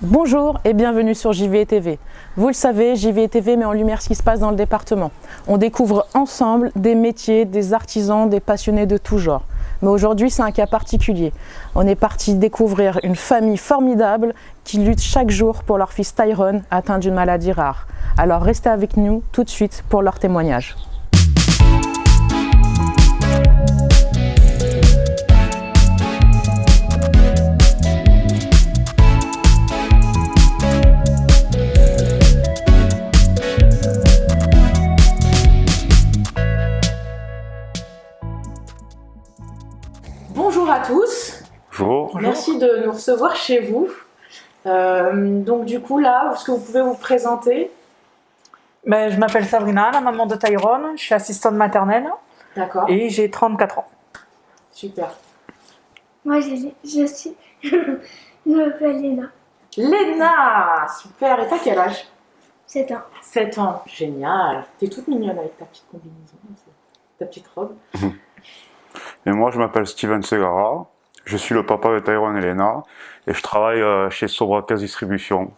Bonjour et bienvenue sur JV TV. Vous le savez, JV TV met en lumière ce qui se passe dans le département. On découvre ensemble des métiers, des artisans, des passionnés de tout genre. Mais aujourd'hui, c'est un cas particulier. On est parti découvrir une famille formidable qui lutte chaque jour pour leur fils Tyrone atteint d'une maladie rare. Alors restez avec nous tout de suite pour leur témoignage. Bonjour à tous. Bonjour. Merci de nous recevoir chez vous. Donc du coup là, est-ce que vous pouvez vous présenter? Je m'appelle Sabrina, la maman de Tyrone, je suis assistante maternelle. D'accord. Et j'ai 34 ans. Super. Moi, je m'appelle Léna. Léna, super. Et t'as quel âge? 7 ans. 7 ans. Génial. T'es toute mignonne avec ta petite combinaison, ta petite robe. Et moi, je m'appelle Steven Segara. Je suis le papa de Tyrone et Léna et je travaille chez Sobracas Distribution.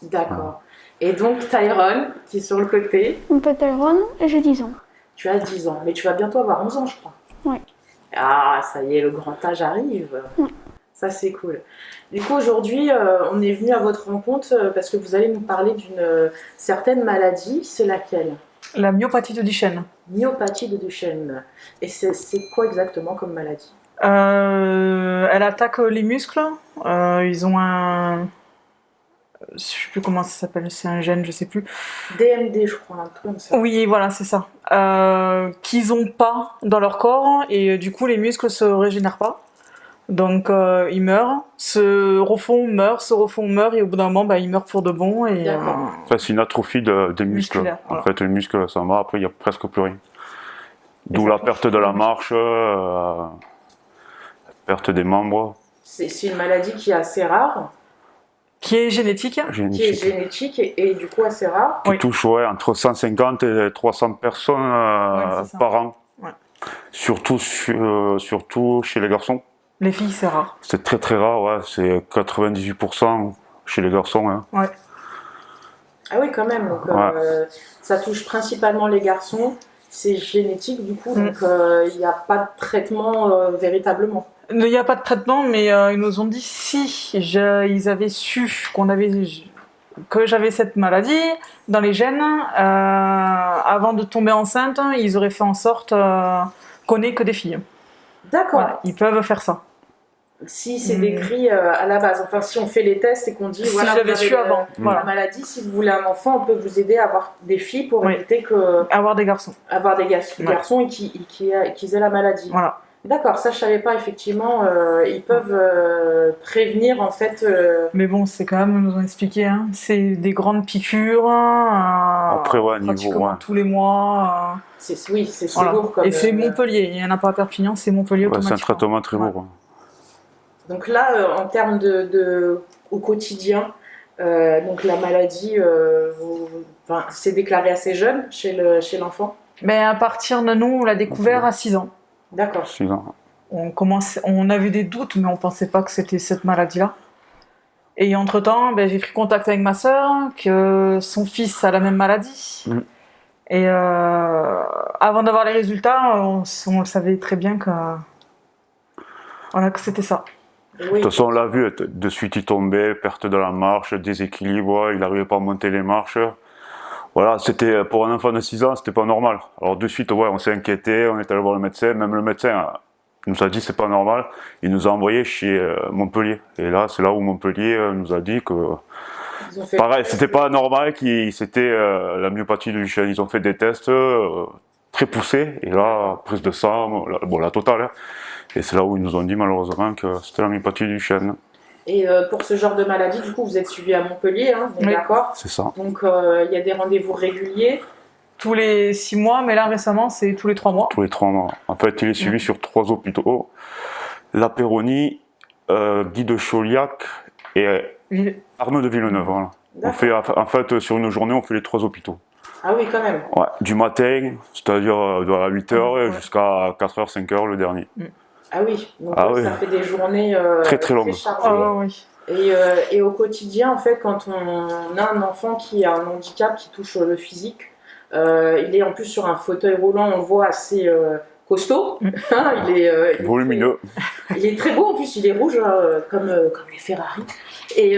D'accord. Et donc Tyrone, qui est sur le côté. Je m'appelle Tyrone et j'ai 10 ans. Tu as 10 ans, mais tu vas bientôt avoir 11 ans, je crois. Oui. Ah, ça y est, le grand âge arrive. Oui. Ça, c'est cool. Du coup, aujourd'hui, on est venu à votre rencontre parce que vous allez nous parler d'une certaine maladie. C'est laquelle? La myopathie de Duchenne. Myopathie de Duchenne. Et c'est quoi exactement comme maladie? Elle attaque les muscles. Ils ont un... Je sais plus comment ça s'appelle, c'est un gène, je sais plus. DMD, je crois, un truc comme ça. Oui, voilà, c'est ça. Qu'ils ont pas dans leur corps et du coup les muscles se régénèrent pas. Donc ils meurent, se refont, meurent et au bout d'un moment ils meurent pour de bon. Et, Enfin, c'est une atrophie des muscles. Musculaire, voilà. En fait, les muscles, ça va, après il n'y a presque plus rien. D'où la perte de la marche, la perte des membres. C'est une maladie qui est assez rare, Qui est génétique. qui est génétique et du coup assez rare. Qui Oui. touche entre 150 et 300 personnes Ouais, c'est ça. par an. Ouais. Surtout chez les garçons. Les filles, c'est rare. C'est très très rare, ouais. C'est 98% chez les garçons. Hein. Ouais. Ah oui, quand même. Donc, Ouais. ça touche principalement les garçons. C'est génétique du coup, donc il n'y a pas de traitement véritablement. Il n'y a pas de traitement, mais ils nous ont dit si ils avaient su que j'avais cette maladie dans les gènes, avant de tomber enceinte, ils auraient fait en sorte qu'on ait que des filles. D'accord. Voilà, ils peuvent faire ça. Si c'est décrit à la base, enfin si on fait les tests et qu'on dit Si voilà, j'avais vous avez su avant, voilà. la maladie, si vous voulez un enfant, on peut vous aider à avoir des filles pour Oui. éviter que Avoir des garçons. avoir des Ouais. garçons et qu'ils aient la maladie. Voilà. D'accord, ça je savais pas effectivement. Ils peuvent prévenir en fait. Mais bon, c'est quand même, ils nous ont expliqué, hein, c'est des grandes piqûres, Après, ouais, pratiquement niveau, ouais. tous les mois. Oui, c'est Voilà. lourd comme. Et c'est Montpellier, il n'y en a pas à Perpignan, c'est Montpellier Ouais, c'est un automatiquement. traitement très lourd. Ouais. Hein. Donc là, en termes au quotidien, donc la maladie, c'est déclaré assez jeune chez l'enfant. Mais à partir de nous, on l'a découvert à 6 ans. D'accord. 6 ans. On avait des doutes, mais on pensait pas que c'était cette maladie-là. Et entre-temps, j'ai pris contact avec ma sœur, que son fils a la même maladie. Mm. Et avant d'avoir les résultats, on le savait très bien que c'était ça. Oui. De toute façon, on l'a vu, de suite il tombait, perte de la marche, déséquilibre, il n'arrivait pas à monter les marches. Voilà, c'était pour un enfant de 6 ans, c'était pas normal. Alors de suite, ouais, on s'est inquiété, on est allé voir le médecin, même le médecin nous a dit c'est pas normal, il nous a envoyé chez Montpellier. Et là, c'est là où Montpellier nous a dit que Ils ont fait pareil, c'était pas normal, c'était la myopathie de Duchenne. Ils ont fait des tests très poussés, et là, prise de sang, la totale. Hein. Et c'est là où ils nous ont dit malheureusement que c'était la myopathie de Duchenne. Et pour ce genre de maladie, du coup, vous êtes suivi à Montpellier, hein, on est Oui. d'accord. C'est ça. Donc il y a des rendez-vous réguliers. Tous les 6 mois, mais là récemment, c'est tous les 3 mois. Tous les 3 mois. En fait, il est suivi sur 3 hôpitaux. La Péronie, Guy de Chauliac et Arnaud de Villeneuve. Voilà. On fait, en fait, sur une journée, on fait les 3 hôpitaux. Ah oui, quand même. Ouais, du matin, c'est-à-dire de 8h Ouais. jusqu'à 4h, 5h le dernier. Ah oui, donc Ah oui. ça fait des journées Très, très longues. chargées. Oui. Et au quotidien, en fait, quand on a un enfant qui a un handicap qui touche le physique, il est en plus sur un fauteuil roulant, on le voit assez costaud. il est Volumineux. il est très beau, en plus il est rouge, comme les Ferrari. Et,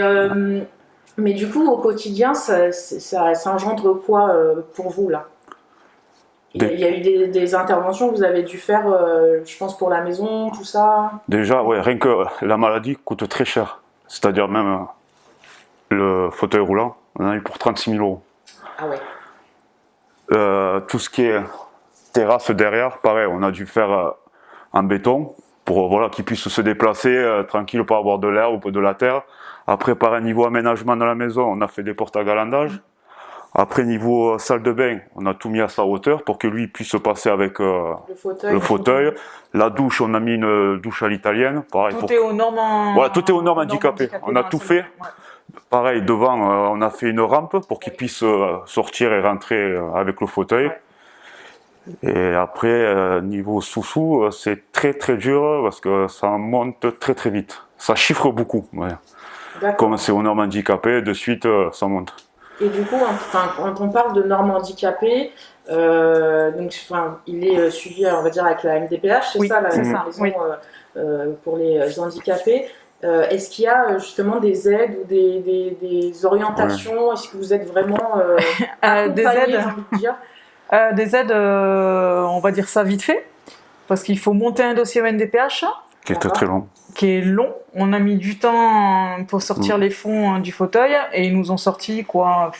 mais du coup, au quotidien, ça engendre quoi pour vous là? Il y a eu des interventions que vous avez dû faire, je pense, pour la maison, tout ça. Déjà, ouais, rien que la maladie coûte très cher. C'est-à-dire même le fauteuil roulant, on en a eu pour 36 000 euros. Ah ouais. Tout ce qui est terrasse derrière, pareil, on a dû faire en béton pour voilà, qu'il puisse se déplacer tranquille, pas avoir de l'air ou de la terre. Après, par un niveau aménagement de la maison, on a fait des portes à galandage. Après, niveau salle de bain, on a tout mis à sa hauteur pour que lui puisse passer avec le fauteuil. La douche, on a mis une douche à l'italienne. Pareil, Tout est aux normes. Voilà, tout est aux normes handicapées. On a dans tout la fait. salle. Ouais. Pareil, devant, on a fait une rampe pour qu'il puisse sortir et rentrer avec le fauteuil. Ouais. Et après, niveau sous-sous, c'est très très dur parce que ça monte très très vite. Ça chiffre beaucoup. Ouais. Comme c'est aux normes handicapées, de suite, ça monte. Et du coup, quand on parle de normes handicapées, donc, il est suivi, on va dire, avec la MDPH, c'est Oui, ça, la c'est maison ça, oui. pour les handicapés. Est-ce qu'il y a justement des aides ou des orientations? Est-ce que vous êtes vraiment Des accompagnés, aides. j'ai envie de dire Des aides, on va dire ça vite fait, parce qu'il faut monter un dossier au NDPH Qui est très très long. qui est long. On a mis du temps pour sortir les fonds du fauteuil et ils nous ont sorti quoi,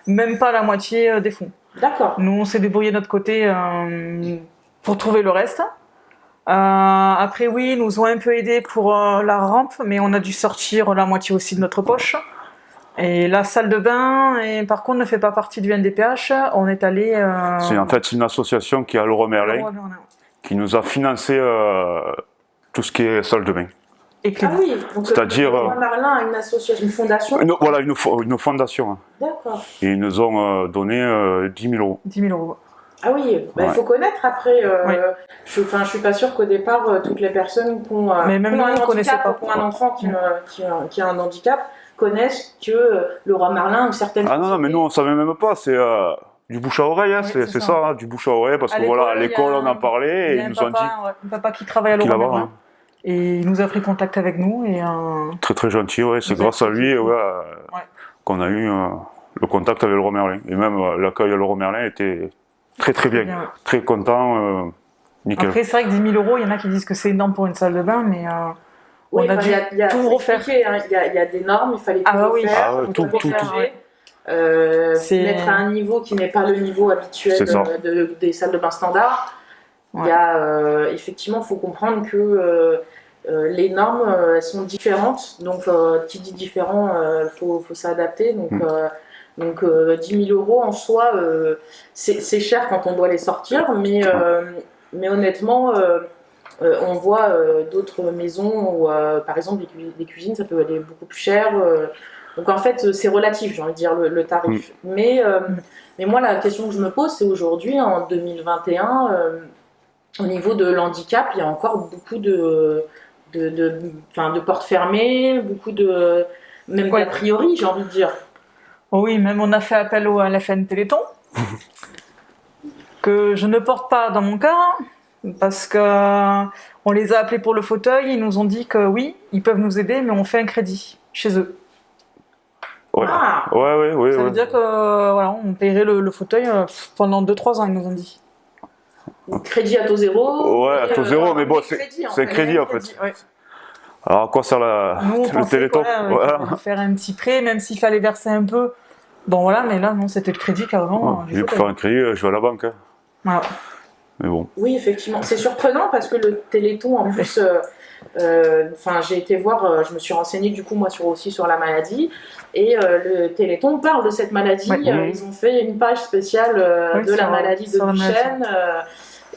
même pas la moitié des fonds. D'accord. Nous, on s'est débrouillé de notre côté pour trouver le reste. Après, oui, ils nous ont un peu aidés pour la rampe, mais on a dû sortir la moitié aussi de notre poche. Et la salle de bain, par contre, ne fait pas partie du NDPH. On est allé. C'est une association qui est à Leroy Merlin qui nous a financé tout ce qui est salle de bain. Ah oui, donc c'est-à-dire Leroy Merlin a une association, une fondation. Voilà, une fondation. Hein. D'accord. Et ils nous ont donné 10 000 euros. 10 000 euros. Ah oui, il faut connaître après. Oui. Je suis pas sûre qu'au départ, toutes les personnes qui ont, Mais même qui ont un nous, on connaissait handicap, pas. ou qui ont un enfant qui a un handicap connaissent que Leroy Merlin ou certaines. Ah non, mais nous on savait même pas, c'est du bouche à oreille, hein, Oui, c'est ça, hein, du bouche à oreille, parce À que voilà, à l'école, l'école on en parlait Il y et a ils nous ont dit un papa qui travaille à qu'il Leroy là-bas, Merlin. hein. Et il nous a pris contact avec nous. Et, Très très gentil, ouais, c'est Vous grâce à êtes lui gentil. qu'on a eu le contact avec Leroy Merlin. Et même l'accueil à Leroy Merlin était très très bien, ouais. très content, nickel. Après, c'est vrai que 10 000 euros, il y en a qui disent que c'est énorme pour une salle de bain, mais Oui, on a dû tout faut refaire. expliquer, hein, il y a des normes, il fallait tout Ah oui. refaire, Ah ouais, tout, corriger, C'est- mettre à un niveau qui n'est pas le niveau habituel C'est ça. des salles de bain standards. Ouais. Il y a, effectivement, il faut comprendre que les normes elles sont différentes, donc qui dit différent, faut s'adapter. Donc 10 000 euros en soi, c'est cher quand on doit les sortir, mais honnêtement, on voit d'autres maisons où, par exemple, les cuisines, ça peut aller beaucoup plus cher. Donc en fait, c'est relatif, j'ai envie de dire, le tarif. Mais moi, la question que je me pose, c'est aujourd'hui, en 2021, au niveau de l'handicap, il y a encore beaucoup de portes fermées, beaucoup de... Même Ouais. d'a priori, j'ai envie de dire. Oh oui, même on a fait appel au LFN Téléthon, que je ne porte pas dans mon cas, parce que on les a appelés pour le fauteuil, ils nous ont dit que oui, ils peuvent nous aider, mais on fait un crédit chez eux. Ouais. Ah. Ouais. Ça veut dire que voilà, on paierait le fauteuil pendant 2-3 ans, ils nous ont dit. Crédit à taux zéro. Ouais, à taux zéro, mais bon, crédit, c'est un crédit en fait. Ouais. Alors à quoi sert Nous, on le pensait téléthon? qu'on allait faire un petit prêt, même s'il fallait verser un peu. Bon voilà, mais là, non, c'était le crédit carrément. J'ai pour faire un crédit, je vais à la banque. Hein. Voilà. Mais bon. Oui, effectivement. C'est surprenant parce que le Téléthon, en plus, j'ai été voir, je me suis renseignée du coup, moi, aussi sur la maladie. Et le Téléthon parle de cette maladie. Ouais. Ils ont fait une page spéciale de la maladie de Duchenne.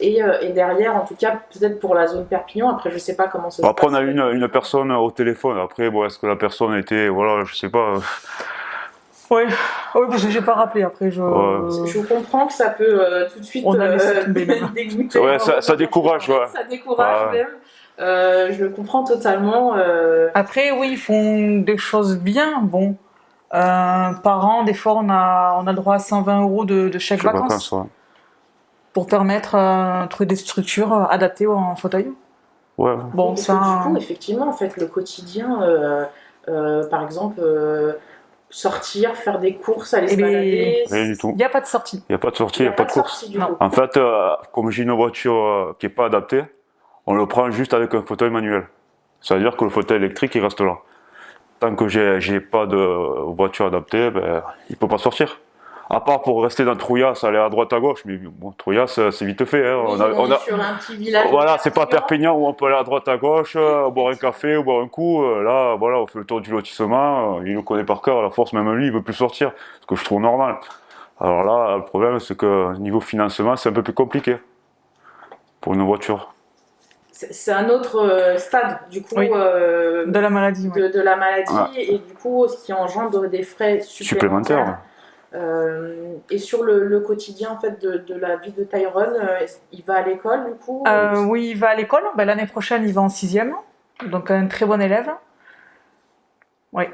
Et derrière, en tout cas, peut-être pour la zone Perpignan, après, je sais pas comment ça se passe. Après, on a eu une personne au téléphone. Après, bon, est-ce que la personne était, voilà, je sais pas. Oui, parce que j'ai pas rappelé après. Je comprends que ça peut tout de suite On a laissé tomber, dégoûter. Ouais, ça décourage, ouais. Ça décourage même. Je le comprends totalement. Après, oui, ils font des choses bien. Bon, par an, des fois, on a le droit à 120 € de chèque Je sais pas vacances quand ça. pour permettre trouver des structures adaptées en fauteuil. Ouais. Bon, Parce ça. que du coup, effectivement, en fait, le quotidien, par exemple, sortir, faire des courses, aller Eh se bien, balader. Rien du tout. il n'y a pas de sortie. Il n'y a pas de sortie, Il il n'y n'y a pas de course. sortie du Non. coup. En fait, comme j'ai une voiture qui n'est pas adaptée, on le prend juste avec un fauteuil manuel. C'est-à-dire que le fauteuil électrique, il reste là. Tant que j'ai pas de voiture adaptée, ben, il peut pas sortir. À part pour rester dans Trouillas, aller à droite à gauche, mais bon, Trouillas, c'est vite fait. Hein. Oui, on est sur un petit village. Voilà, c'est pas Perpignan où on peut aller à droite à gauche, boire un café ou boire un coup. Là, voilà, on fait le tour du lotissement. Il le connaît par cœur. À la force, même lui, il veut plus sortir, ce que je trouve normal. Alors là, le problème, c'est que niveau financement, c'est un peu plus compliqué pour une voiture. C'est un autre stade, du coup, Oui. De la maladie. Ouais. de la maladie, Ouais. et du coup, ce qui engendre des frais supplémentaires. Supplémentaire. Et sur le quotidien, en fait, de la vie de Tyrone, il va à l'école, du coup. Oui, il va à l'école. Ben, l'année prochaine, il va en 6e. Donc, un très bon élève. Oui,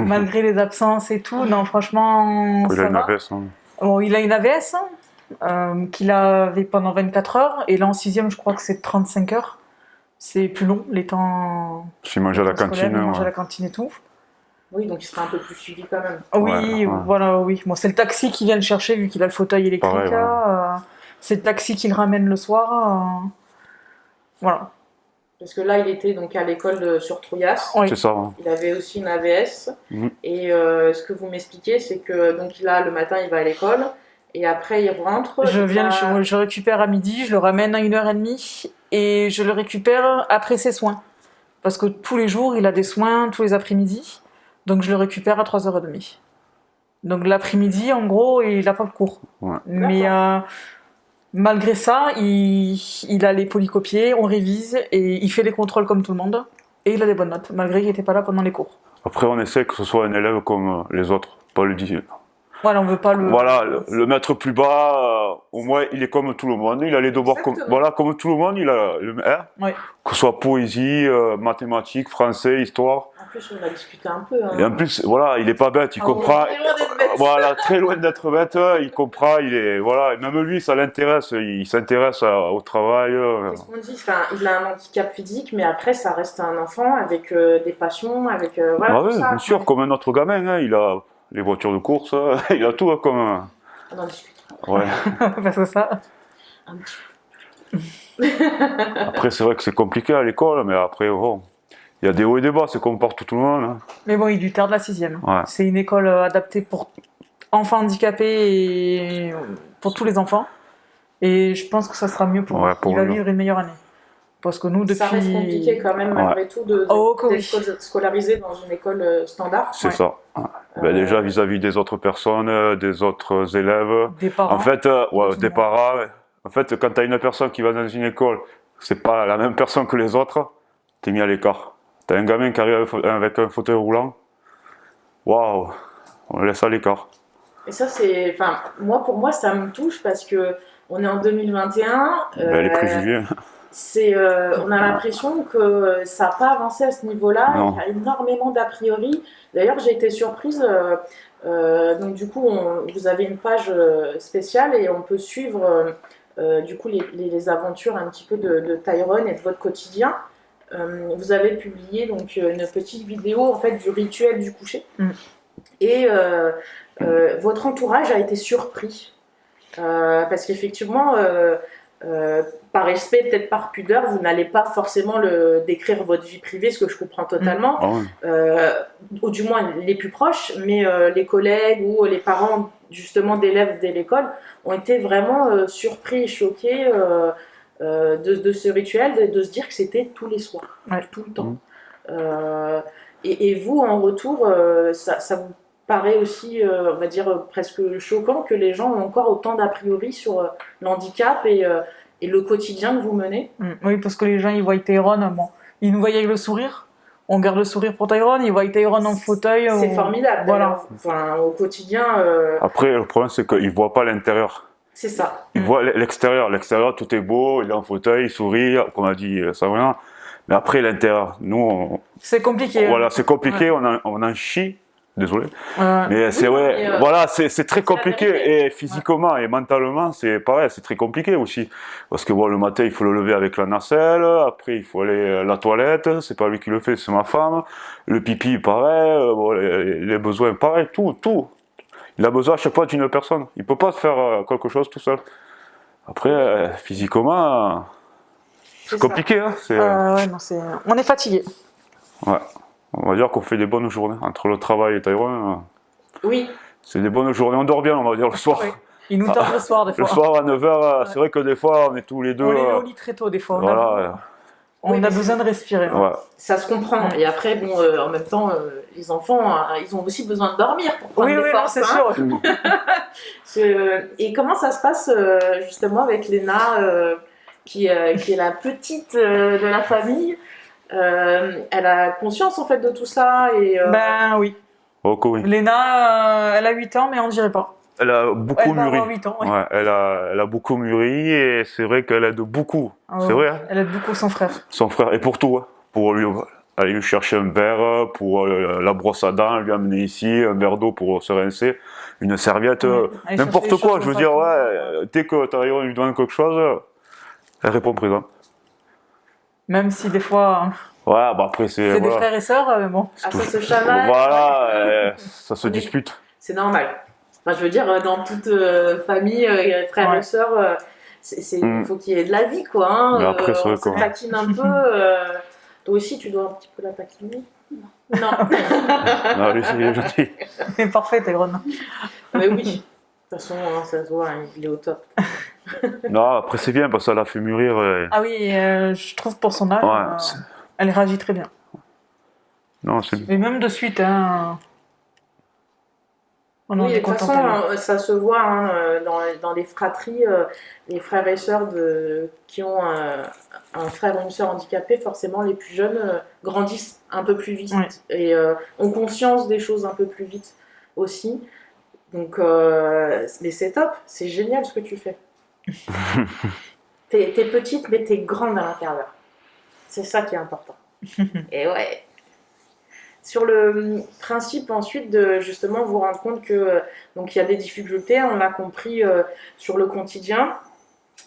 malgré les absences et tout. Non, franchement, Il ça a une va. AVS, hein. Bon, il a une AVS qu'il avait pendant 24 heures. Et là, en 6e, je crois que c'est 35 heures. C'est plus long, les temps. S'il mange à la les temps scolaires, cantine. il mange à Ouais. la cantine et tout. Oui, donc il sera un peu plus suivi quand même. Oui, Ouais. voilà, oui. Bon, c'est le taxi qui vient le chercher vu qu'il a le fauteuil électrique. Pareil, voilà. C'est le taxi qui le ramène le soir. Voilà. Parce que là, il était donc à l'école sur Trouillas. Oui. C'est ça. Hein. Il avait aussi une AVS. Mhm. Et ce que vous m'expliquez, c'est que donc là, le matin, il va à l'école. Et après, il rentre. Je récupère à midi, je le ramène à 1h30 et je le récupère après ses soins. Parce que tous les jours, il a des soins, tous les après-midi. Donc je le récupère à 3h30. Donc l'après-midi, en gros, il n'a pas le cours. Ouais. Mais malgré ça, il a les polycopiés, on révise et il fait les contrôles comme tout le monde. Et il a des bonnes notes, malgré qu'il n'était pas là pendant les cours. Après, on essaie que ce soit un élève comme les autres, pas le dire. Voilà, on veut pas le... Voilà, le mettre plus bas, au moins il est comme tout le monde. Il a les devoirs comme, Exactement. voilà, comme tout le monde. Il a le Ouais. que ce soit poésie, mathématiques, français, histoire. En plus, on a discuté un peu. Hein. Et en plus, voilà, il est pas bête, il comprend. Très loin d'être bête. Voilà, très loin d'être bête, il comprend, il est, voilà, même lui, ça l'intéresse, il s'intéresse au travail. Qu'est-ce qu'on dit, enfin, il a un handicap physique, mais après, ça reste un enfant avec des passions, avec voilà, Ah tout oui, ça. bien sûr, comme un autre gamin, hein, il a les voitures de course, il a tout, hein, comme un... On en discutera Ouais. Parce que ça... un petit Après, c'est vrai que c'est compliqué à l'école, mais après, bon, il y a des hauts et des bas, c'est comme partout tout le monde. Hein. Mais bon, il lui tarde la 6e. Ouais. C'est une école adaptée pour enfants handicapés et pour tous les enfants. Et je pense que ça sera mieux pour Ouais, lui. pour Il va lui. vivre une meilleure année. Parce que nous, depuis... Ça reste compliqué quand même, malgré tout, Oh, que oui. d'être scolarisé dans une école standard. C'est Ouais. ça. Ben, déjà vis-à-vis des autres personnes, des autres élèves. Des parents. En fait, tout des le monde. parents. En fait, quand tu as une personne qui va dans une école, c'est pas la même personne que les autres, t'es mis à l'écart. T'as un gamin qui arrive avec un fauteuil roulant, waouh, on le laisse à l'écart. Et ça, c'est, enfin, pour moi, ça me touche parce que on est en 2021. Ben, les préjugés. On a l'impression que ça n'a pas avancé à ce niveau-là. Non. Il y a énormément d'a priori. D'ailleurs, j'ai été surprise. Donc, du coup, vous avez une page spéciale et on peut suivre du coup les aventures un petit peu de Tyrone et de votre quotidien. Vous avez publié donc une petite vidéo en fait du rituel du coucher. Mm. Et votre entourage a été surpris parce qu'effectivement. Par respect, peut-être par pudeur, vous n'allez pas forcément décrire votre vie privée, ce que je comprends totalement, Ah ouais. ou du moins les plus proches, mais les collègues ou les parents justement d'élèves de l'école ont été vraiment surpris et choqués de ce rituel, de se dire que c'était tous les soirs, Ouais. tout le temps. Et vous, en retour, ça vous paraît aussi, on va dire, presque choquant que les gens ont encore autant d'a priori sur l'handicap et le quotidien que vous menez. Oui, parce que les gens, ils voient Tyrone, bon, ils nous voient avec le sourire. On garde le sourire pour Tyrone, ils voient Tyrone en fauteuil. C'est formidable. Voilà. Enfin, au quotidien, Après, le problème, c'est qu'ils ne voient pas l'intérieur. c'est ça. Ils voient l'extérieur. L'extérieur, tout est beau, il est en fauteuil, il sourit, comme a dit Sabrina. Mais après, l'intérieur, nous, C'est compliqué. hein. voilà, c'est compliqué, on en chie, désolé. Mais c'est Oui, vrai, mais, voilà, c'est très la compliqué. vérité. Et physiquement et mentalement, c'est pareil, c'est très compliqué aussi. Parce que bon, le matin, il faut le lever avec la nacelle, après, il faut aller à la toilette, c'est pas lui qui le fait, c'est ma femme. Le pipi, pareil, bon, les besoins, pareil, tout. Il a besoin à chaque fois d'une personne. Il peut pas se faire quelque chose tout seul. Après, physiquement, c'est ça. compliqué, hein. Ouais, non, on est fatigué. Ouais. On va dire qu'on fait des bonnes journées. Entre le travail et Tyrone, Oui, c'est des bonnes journées. On dort bien, on va dire, le soir. Oui. Il nous tord le soir, des fois. Le soir à 9h, c'est vrai que des fois, on est tous les deux. On les met au lit très tôt, des fois. Voilà, On Oui, a mais besoin de respirer. ouais. ça se comprend. Et après, bon, en même temps, les enfants, ils ont aussi besoin de dormir pour prendre Oui, des oui, non, forces. c'est hein. sûr. Et comment ça se passe justement avec Léna, qui est la petite de la famille? Elle a conscience en fait de tout ça et Ben oui. Oh, oui. Léna, elle a 8 ans, mais on dirait pas. Elle a beaucoup Elle va mûri. avoir 8 ans, ouais. Ouais, elle a beaucoup mûri et c'est vrai qu'elle aide beaucoup. Ah C'est ouais. vrai, hein. Elle aide beaucoup son frère. Son frère. Et pour tout, hein. Pour lui aller lui chercher un verre, pour la brosse à dents, lui amener ici, un verre d'eau pour se rincer, une serviette, Ouais. Aller n'importe chercher les quoi. choses Je veux dans dire, sa ouais, dès que Taillon lui demande quelque chose, elle répond présent. Même si des fois, Ouais, bah après c'est c'est des voilà. frères et sœurs, mais bon. ah, ça se chamaille. Voilà, ça se On est- dispute. C'est normal. Enfin, je veux dire, dans toute famille, frères Ouais. et sœurs, il faut qu'il y ait de la vie, quoi. Hein. Mais après, c'est vrai on se que- taquine un peu. Toi aussi, tu dois un petit peu la taquiner. Non. Non, lui, c'est gentil. Mais parfait, t'es grande. Mais oui. De toute façon, hein, ça se voit, hein, il est au top. Non, après c'est bien parce que ça l'a fait mûrir. Ah oui, je trouve pour son âge, Ouais, c'est- elle réagit très bien. Non, c'est Et même de suite, hein. On en Oui, est de toute content façon, pour lui. ça se voit hein, dans les fratries, les frères et sœurs qui ont un frère ou une sœur handicapée, forcément les plus jeunes grandissent un peu plus vite Ouais. et ont conscience des choses un peu plus vite aussi. Donc, mais c'est top, c'est génial ce que tu fais. T'es petite, mais t'es grande à l'intérieur. C'est ça qui est important. Et ouais. Sur le principe ensuite de justement vous rendre compte que donc il y a des difficultés, on l'a compris sur le quotidien.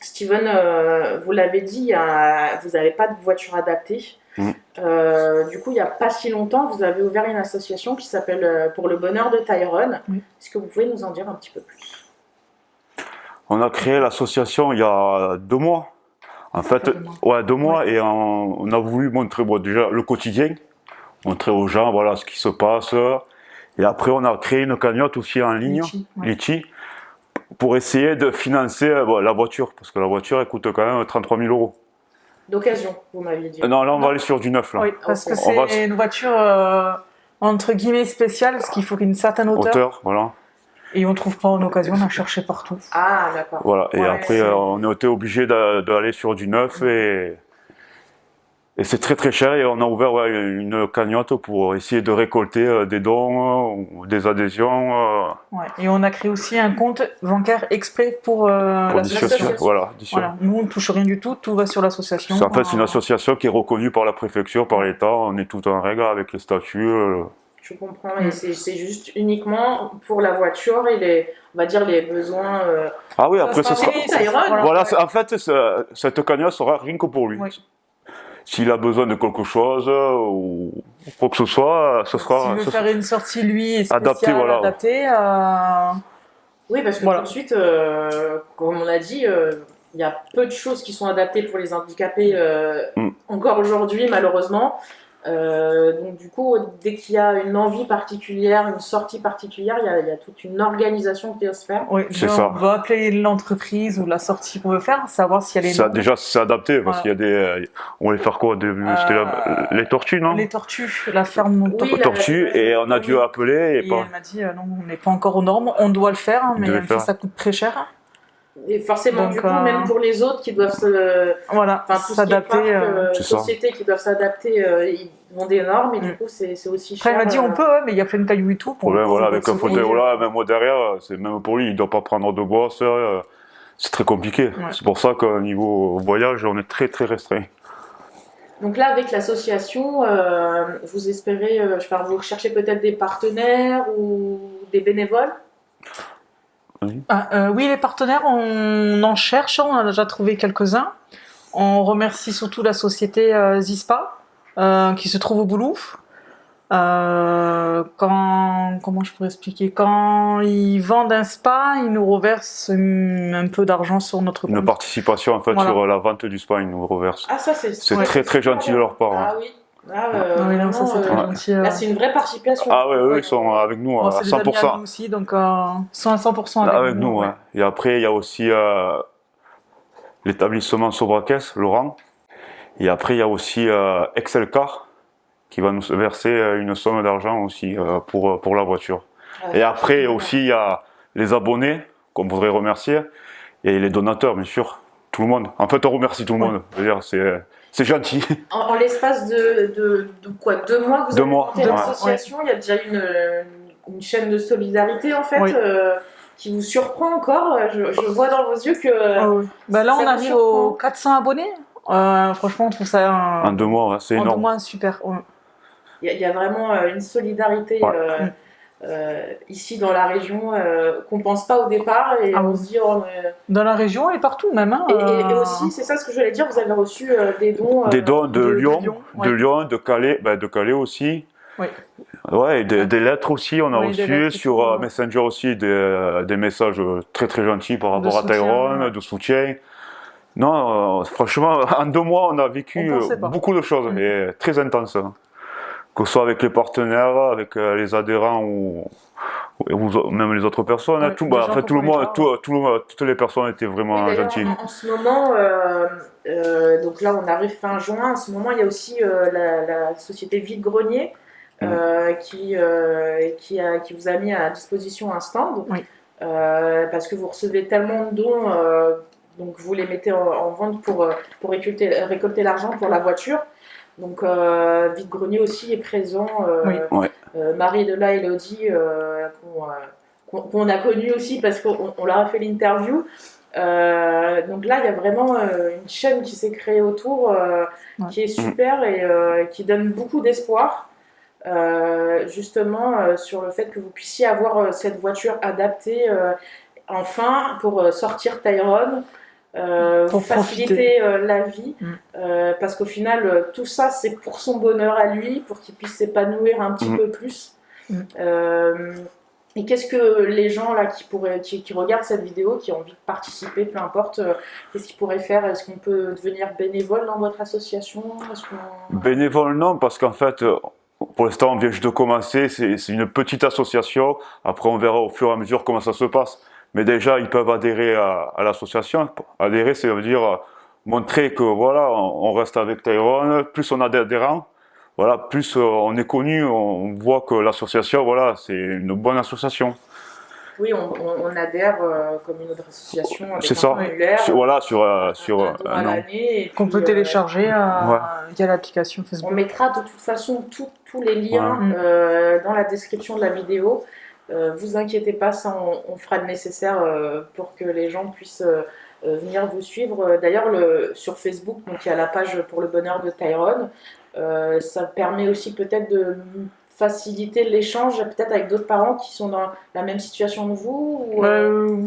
Steven, vous l'avez dit, vous n'avez pas de voiture adaptée. Mmh. Du coup, il n'y a pas si longtemps, vous avez ouvert une association qui s'appelle Pour le bonheur de Tyrone. Oui. Est-ce que vous pouvez nous en dire un petit peu plus? On a créé l'association il y a 2 mois. En fait, 2 mois. ouais, 2 mois, et on a voulu montrer déjà le quotidien, montrer aux gens voilà ce qui se passe. Et après, on a créé une cagnotte aussi en ligne, Litchi, ouais. Litchi, pour essayer de financer la voiture, parce que la voiture elle coûte quand même 33 000 euros. D'occasion, vous m'aviez dit. Non, là on va aller sur du neuf là. Oui, parce que On va- c'est une voiture entre guillemets spéciale, parce qu'il faut une certaine hauteur. Hauteur, voilà. Et on trouve pas en occasion, on a cherché partout. Ah, d'accord. Voilà. Et Ouais, après, c'est- on a été obligé d'aller sur du neuf et c'est très très cher. Et on a ouvert une cagnotte pour essayer de récolter des dons ou des adhésions Ouais. Et on a créé aussi un compte bancaire exprès pour pour l'association. dissuasion. Voilà, Voilà. Nous, on ne touche rien du tout, tout va sur l'association. En fait, c'est une association qui est reconnue par la préfecture, par l'État. On est tout en règle avec les statuts. Je comprends. Et c'est juste uniquement pour la voiture et on va dire les besoins. Ah oui, Ça après ce sera- sera. oui, ça ira, voilà. Voilà, en fait, cette cagnotte sera rien que pour lui. Oui. S'il a besoin de quelque chose ou quoi que ce soit, ce sera. S'il veut ce faire sera- une sortie, lui, spéciale, Adapté, voilà. adaptée, Oui, parce que Voilà. tout de suite, comme on a dit, il y a peu de choses qui sont adaptées pour les handicapés encore aujourd'hui, malheureusement. Donc du coup, dès qu'il y a une envie particulière, une sortie particulière, il y a toute une organisation qui doit se faire. oui, C'est déjà, ça. on va appeler l'entreprise ou la sortie qu'on veut faire, savoir si elle est Déjà, c'est adapté parce Voilà. qu'il y a des. On voulait faire quoi au début C'était les tortues, non les tortues, la ferme Oui, Les tortues, et on a dû appeler. Et pas... elle m'a dit non, on n'est pas encore aux normes, on doit le faire, hein, mais devez elle le me dit, faire. ça coûte très cher. Et forcément, Donc, du coup, même pour les autres qui doivent se... Voilà, Enfin, tout ce qui est s'adapter. parc, C'est ça. sociétés qui doivent s'adapter, ils ont des normes et du coup, c'est aussi Après, cher. elle m'a dit on peut, mais il y a plein de cailloux et tout. Problème, voilà, avec un fauteuil, fauteuil. voilà, même au derrière, c'est même pour lui, il ne doit pas prendre de bosse. C'est très compliqué. Ouais. C'est pour ça qu'au niveau voyage, on est très très restreint. Donc là, avec l'association, vous espérez, vous recherchez peut-être des partenaires ou des bénévoles? Oui, les partenaires, on en cherche, on a déjà trouvé quelques-uns. On remercie surtout la société Zispa, qui se trouve au Boulouf. Comment je pourrais expliquer? Quand ils vendent un spa, ils nous reversent un peu d'argent sur notre compte. Une participation en fait Voilà. sur la vente du spa, ils nous reversent. Ah, ça, c'est C'est très très gentil de leur part. Ah hein. oui. Là, Oui, non, ça c'est très ouais. gentil. là, c'est une vraie participation. Ah ouais, eux ils sont avec nous Bon, à c'est des amis à 100%. nous aussi, donc ils sont à 100% Avec nous, ouais. ouais. Et après, il y a aussi l'établissement Sobraquès, Laurent. Et après, il y a aussi Excel Car qui va nous verser une somme d'argent aussi pour la voiture. Ah, Et après aussi, il y a les abonnés qu'on voudrait remercier et les donateurs, bien sûr. Tout le monde. En fait, on remercie tout le monde. Je veux dire, c'est gentil. En l'espace de quoi, 2 mois que vous 2 avez mois, monté l'association, il y a déjà une chaîne de solidarité en fait Oui. qui vous surprend encore. Je vois dans vos yeux que Oui. Bah là, ça on vous arrive surprend. aux 400 abonnés. Franchement, on trouve ça En 2 mois, ouais, c'est en 2 énorme. mois super. Ouais. il y a vraiment une solidarité Ouais. ici dans la région qu'on pense pas au départ et Ah on oui. se dit oh, mais- Dans la région et partout même. Hein, et aussi c'est ça ce que je voulais dire, vous avez reçu des dons Des dons de Lyon, ouais. de Lyon, de Calais aussi. Oui. Ouais, et des lettres aussi, on a Oui, des reçu lettres et sur tout, ouais. Messenger aussi des messages très très gentils par rapport à soutien, Tyrone, ouais. de soutien. Non, franchement, en 2 mois, on a vécu On pensait pas. beaucoup de choses et très intenses. Hein. Que ce soit avec les partenaires, avec les adhérents ou même les autres personnes. Ouais, Hein, tout, des bah, en gens fait, qu'on tout le connaît monde, pas, toutes les personnes étaient vraiment Oui, d'ailleurs, gentilles. en ce moment, donc là on arrive fin juin, en ce moment il y a aussi la société Vide-Grenier qui vous a mis à disposition un stand Oui. parce que vous recevez tellement de dons, donc vous les mettez en vente pour récolter l'argent pour la voiture. Donc Vide-Grenier aussi est présent, Oui. Ouais. Marie de la Elodie qu'on a connu aussi parce qu'on leur a fait l'interview. Donc là, il y a vraiment une chaîne qui s'est créée autour, qui est super et qui donne beaucoup d'espoir, justement sur le fait que vous puissiez avoir cette voiture adaptée enfin pour sortir Tyrone. Pour faciliter la vie parce qu'au final tout ça c'est pour son bonheur à lui, pour qu'il puisse s'épanouir un petit peu plus. Et qu'est-ce que les gens là qui regardent cette vidéo, qui ont envie de participer, peu importe, qu'est-ce qu'ils pourraient faire? Est-ce qu'on peut devenir bénévole dans votre association? Bénévole, non, parce qu'en fait, pour l'instant, on vient juste de commencer. C'est une petite association. Après, on verra au fur et à mesure comment ça se passe. Mais déjà, ils peuvent adhérer à l'association. Adhérer, ça veut dire montrer que voilà, on reste avec Tyrone. Plus on a d'adhérents, voilà, plus on est connu. On voit que l'association, voilà, c'est une bonne association. Oui, on adhère comme une autre association avec C'est un ça. formulaire, Voilà, un don à un an. l'année. Et qu'on puis, peut télécharger Ouais. via l'application Facebook. on mettra de toute façon tous les liens dans la description de la vidéo. Vous inquiétez pas, ça on fera le nécessaire pour que les gens puissent venir vous suivre. D'ailleurs, sur Facebook, donc il y a la page pour le bonheur de Tyrone. Ça permet aussi peut-être de faciliter l'échange, peut-être avec d'autres parents qui sont dans la même situation que vous. Ou,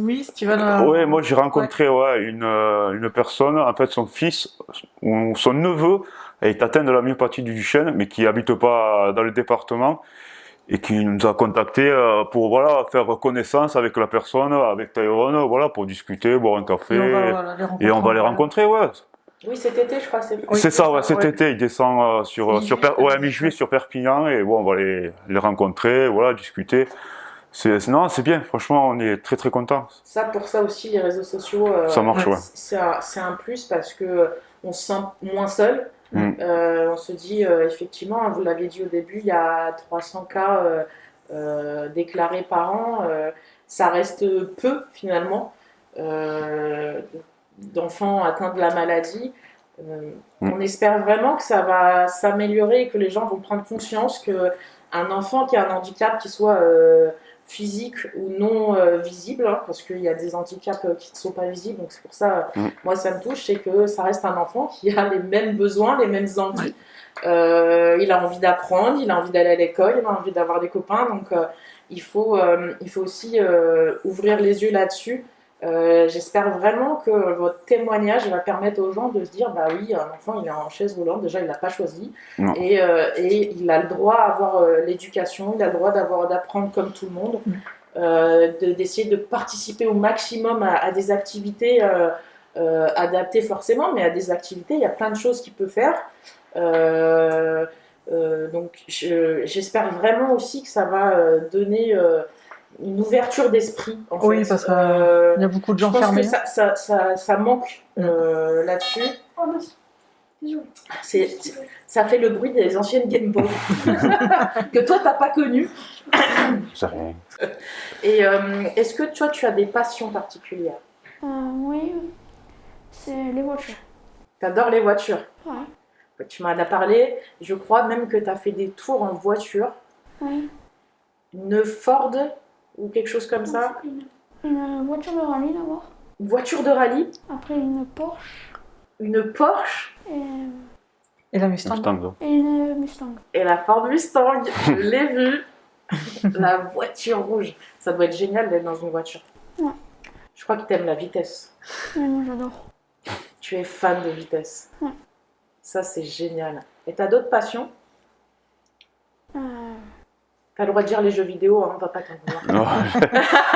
Oui, Steven. Ouais, moi j'ai rencontré une personne, en fait son fils ou son neveu est atteint de la myopathie du Duchenne, mais qui habite pas dans le département et qui nous a contacté pour voilà faire connaissance avec la personne, avec Tyrone, voilà pour discuter, boire un café Et on va les rencontrer, ouais. Oui, cet été, je crois. C'est ça, ouais, cet été, il descend Mi-juillet, mi-juillet sur Perpignan et bon, on va les rencontrer, voilà, discuter. Non, c'est bien, franchement, on est très très contents. Ça, pour ça aussi, les réseaux sociaux, Ça marche, ouais. c'est un plus parce que on se sent moins seul. On se dit, effectivement, vous l'aviez dit au début, il y a 300 cas déclarés par an. Ça reste peu, finalement, d'enfants atteints de la maladie. On espère vraiment que ça va s'améliorer et que les gens vont prendre conscience qu'un enfant qui a un handicap, qu'il soit physiques ou non visibles, hein, parce qu'il y a des handicaps qui ne sont pas visibles, donc c'est pour ça, moi ça me touche, c'est que ça reste un enfant qui a les mêmes besoins, les mêmes envies. Il a envie d'apprendre, il a envie d'aller à l'école, il a envie d'avoir des copains, donc il faut aussi ouvrir les yeux là-dessus. J'espère vraiment que votre témoignage va permettre aux gens de se dire bah oui, un enfant il est en chaise roulante, déjà il l'a pas choisi et il a le droit à avoir l'éducation, il a le droit d'apprendre comme tout le monde, d'essayer de participer au maximum à des activités adaptées forcément, mais à des activités, il y a plein de choses qu'il peut faire. Donc j'espère vraiment aussi que ça va donner une ouverture d'esprit en fait. Oui, parce qu'il y a beaucoup de gens fermés. Je pense que ça manque là-dessus. Oh, bah, désolé. Ça fait le bruit des anciennes Game Boy que toi t'as pas connu. Ça rien. Et est-ce que toi tu as des passions particulières? Oui, c'est les voitures. T'adores les voitures? Ouais. Tu m'en as parlé, je crois même que tu as fait des tours en voiture. Oui. Une Ford ou quelque chose comme ça? Une voiture de rallye d'abord. Une voiture de rallye? Après une Porsche. Une Porsche? Et la Mustang. Et une Mustang. Et la Ford Mustang, je l'ai vue. La voiture rouge. Ça doit être génial d'être dans une voiture. Ouais. Je crois que tu aimes la vitesse. Oui, moi j'adore. Tu es fan de vitesse. Ouais. Ça, c'est génial. Et tu as d'autres passions? Euh, T'as le droit de dire les jeux vidéo, hein, on va pas t'en vouloir. Non,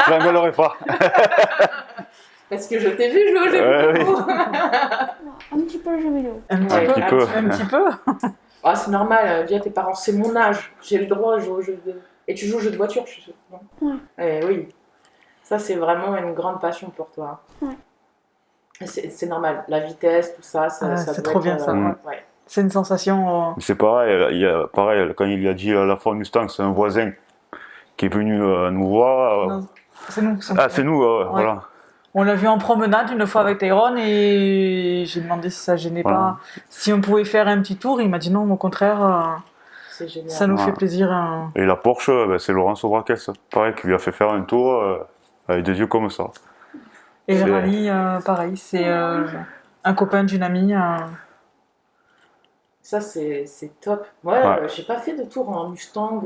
je rigolerai pas. Parce que je t'ai vu jouer aux jeux vidéo. non, un petit peu le jeu vidéo. Un petit peu. Ah, c'est normal, dis à tes parents, c'est mon âge, j'ai le droit de jouer aux jeux vidéo. Et tu joues aux jeux de voiture, je suis sûre. Non? Ouais. Oui. Ça, c'est vraiment une grande passion pour toi. Ouais. C'est normal, la vitesse, tout ça, ça c'est doit trop être, bien ça. ouais. C'est une sensation. C'est pareil, pareil, quand il a dit la Ford Mustang, c'est un voisin qui est venu nous voir. Non, c'est nous. C'est nous, voilà. On l'a vu en promenade une fois avec Tyrone et j'ai demandé si ça gênait pas, si on pouvait faire un petit tour. Il m'a dit non, au contraire, c'est génial. Ça nous fait plaisir. Et la Porsche, c'est Laurent Sobraquès, pareil, qui lui a fait faire un tour avec des yeux comme ça. Et le rallye, pareil, c'est un copain d'une amie. Ça, c'est top. Ouais. J'ai pas fait de tour en Mustang.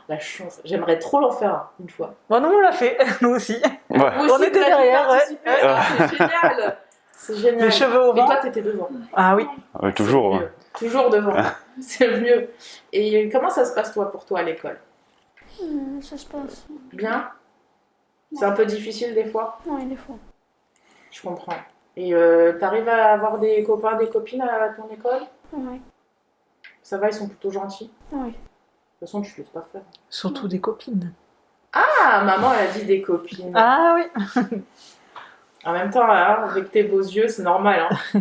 La chance. J'aimerais trop l'en faire une fois. Bon, nous, on l'a fait, nous aussi. Ouais. On était derrière, C'est génial. C'est génial. Les cheveux au vent. Et toi, t'étais devant. Ah oui. Toujours. Mieux. Toujours devant. C'est mieux. Et comment ça se passe, pour toi, à l'école? Ça se passe. Bien? C'est un peu difficile des fois? Oui, des fois. Je comprends. Et t'arrives à avoir des copains, des copines à ton école? Oui. Ça va, ils sont plutôt gentils? Oui. De toute façon, tu ne laisses pas faire. Surtout des copines. Ah, maman, elle a dit des copines. Ah oui. En même temps, hein, avec tes beaux yeux, c'est normal. Hein.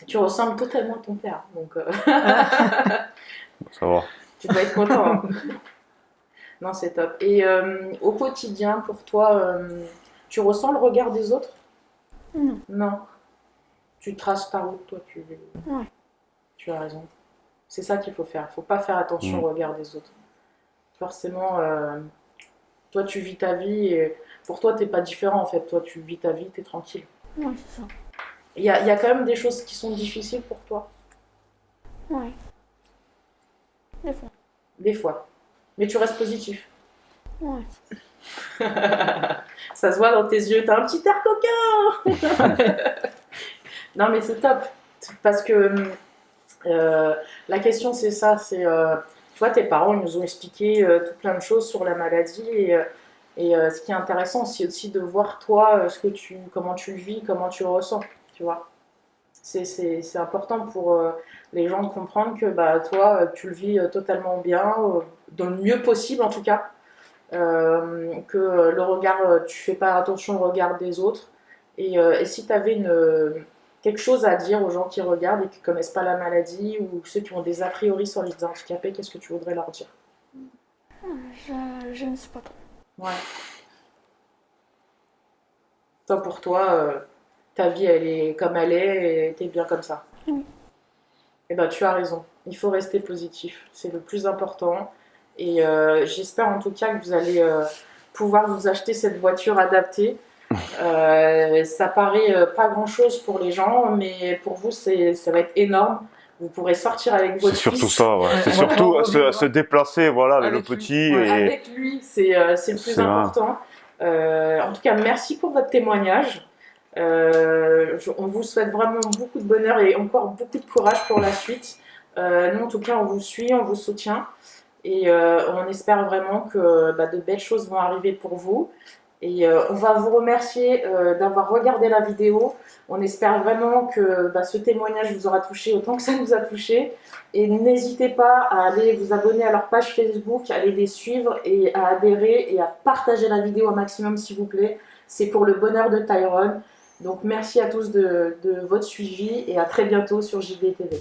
Tu ressembles totalement à ton père. Donc, Ça va. tu dois être content. Hein. Non, c'est top. Et au quotidien, pour toi, tu ressens le regard des autres? Non. Non. Tu traces ta route, toi. Ouais. Tu as raison. C'est ça qu'il faut faire. Il ne faut pas faire attention au regard des autres. Forcément, toi, tu vis ta vie et pour toi, tu n'es pas différent en fait. Toi, tu vis ta vie, tu es tranquille. Oui, c'est ça. Il y a quand même des choses qui sont difficiles pour toi. Oui. Des fois. Des fois. Mais tu restes positif. Oui. Ça se voit dans tes yeux, t'as un petit air coquin. Non mais c'est top. Parce que la question c'est ça, c'est... tu vois, tes parents ils nous ont expliqué tout plein de choses sur la maladie et ce qui est intéressant c'est aussi de voir toi comment tu le vis, comment tu le ressens, tu vois. C'est important pour les gens de comprendre que bah, toi tu le vis totalement bien, dans le mieux possible en tout cas. Que le regard, tu fais pas attention au regard des autres et si tu avais quelque chose à dire aux gens qui regardent et qui connaissent pas la maladie ou ceux qui ont des a priori sur les handicapés, qu'est-ce que tu voudrais leur dire? Je ne sais pas trop. Ouais. Toi, pour toi, ta vie elle est comme elle est et t'es bien comme ça. Oui. Et ben tu as raison, il faut rester positif, c'est le plus important. Et j'espère en tout cas que vous allez pouvoir vous acheter cette voiture adaptée. Ça paraît pas grand-chose pour les gens, mais pour vous, ça va être énorme. Vous pourrez sortir avec votre C'est fils. surtout ça, ouais. C'est Ouais. surtout Ouais. se déplacer, voilà, avec le Avec lui. petit. Ouais. Et Avec lui, c'est le plus C'est vrai. important. En tout cas, merci pour votre témoignage. On vous souhaite vraiment beaucoup de bonheur et encore beaucoup de courage pour la suite. Nous, en tout cas, on vous suit, on vous soutient et on espère vraiment que de belles choses vont arriver pour vous. Et on va vous remercier d'avoir regardé la vidéo. On espère vraiment que ce témoignage vous aura touché autant que ça nous a touché. Et n'hésitez pas à aller vous abonner à leur page Facebook, à aller les suivre et à adhérer et à partager la vidéo un maximum s'il vous plaît. C'est pour le bonheur de Tyrone. Donc merci à tous de votre suivi et à très bientôt sur JVTV.